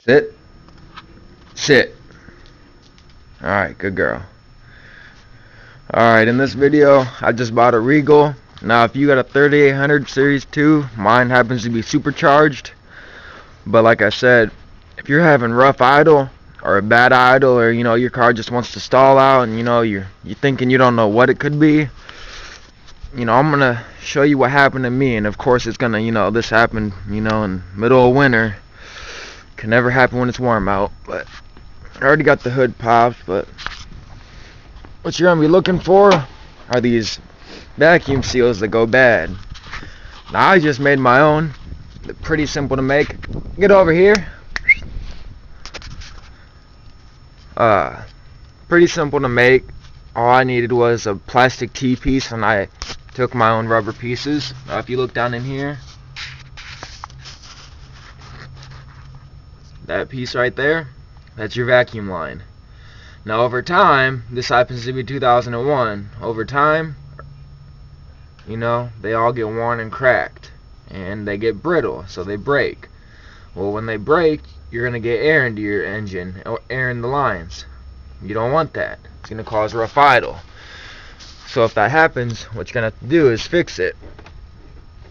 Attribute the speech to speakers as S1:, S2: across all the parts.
S1: Sit. Sit. Alright, good girl. Alright, in this video, I just bought a Regal. Now, if you got a 3800 Series 2, mine happens to be supercharged. But like I said, if you're having rough idle, or a bad idle, or your car just wants to stall out, and you're thinking you don't know what it could be, I'm gonna show you what happened to me. And of course it's gonna, this happened, in middle of winter. Can never happen when it's warm out. But I already got the hood popped. But what you're gonna be looking for are these vacuum seals that go bad. Now, I just made my own. They're pretty simple to make. Get over here. Pretty simple to make. All I needed was a plastic T-piece, and I took my own rubber pieces. Now, if you look down in here, that piece right there, that's your vacuum line. Now, over time, this happens to be 2001. Over time, they all get worn and cracked, and they get brittle, so they break. Well, when they break, you're gonna get air into your engine, or air in the lines. You don't want that. It's gonna cause rough idle. So if that happens, what you're gonna have to do is fix it.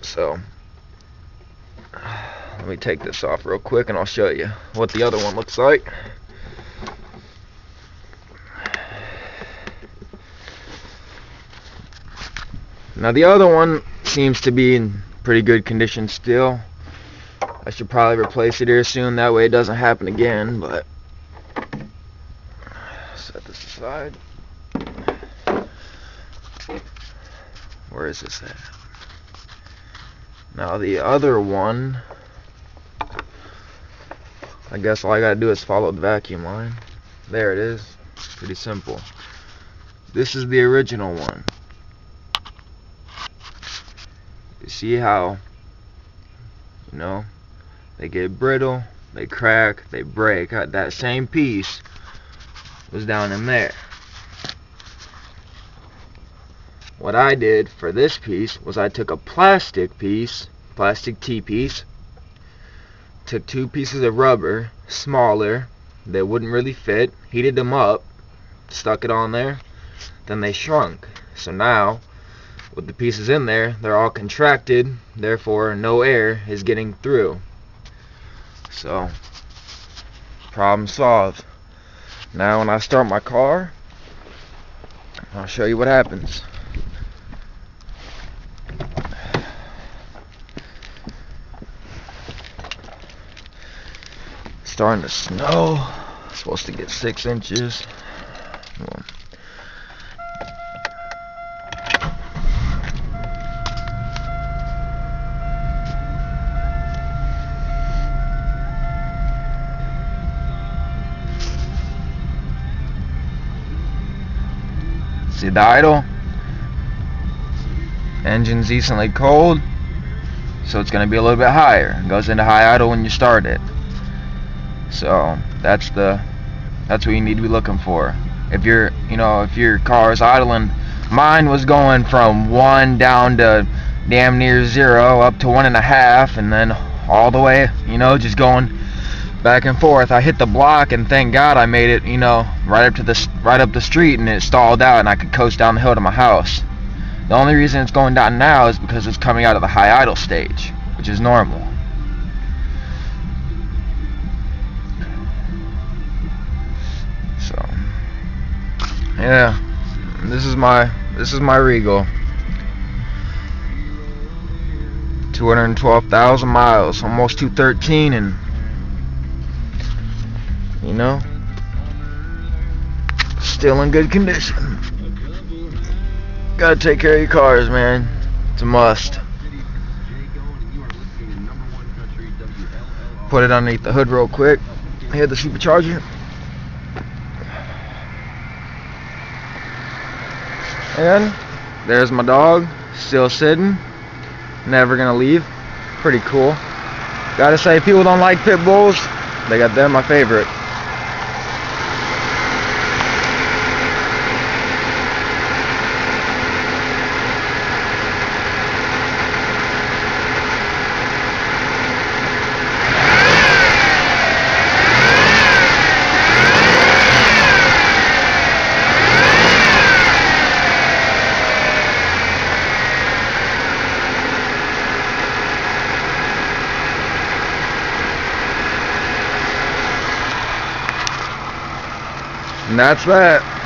S1: So let me take this off real quick, and I'll show you what the other one looks like. Now, the other one seems to be in pretty good condition still. I should probably replace it here soon, that way it doesn't happen again. But set this aside. Where is this at? Now, the other one, I guess all I gotta do is follow the vacuum line. There it is. Pretty simple. This is the original one. You see how, they get brittle, they crack, they break. That same piece was down in there. What I did for this piece was I took a plastic T-piece, took two pieces of rubber, smaller, that wouldn't really fit, heated them up, stuck it on there, then they shrunk. So now, with the pieces in there, they're all contracted, therefore no air is getting through. So, problem solved. Now when I start my car, I'll show you what happens. It's starting to snow. It's supposed to get 6 inches. See the idle? Engine's decently cold, so it's going to be a little bit higher. It goes into high idle when you start it. So that's what you need to be looking for. If your car is idling, mine was going from 1 down to damn near 0 up to 1.5, and then all the way, just going back and forth. I hit the block, and thank God I made it, right up the street, and it stalled out, and I could coast down the hill to my house. The only reason it's going down now is because it's coming out of the high idle stage, which is normal. So, yeah, this is my Regal. 212,000 miles, almost 213, and still in good condition. Gotta take care of your cars, man. It's a must. Put it underneath the hood real quick. Hit the supercharger. And there's my dog, still sitting, never gonna leave. Pretty cool. Gotta say, people don't like pit bulls. They're my favorite. And that's that.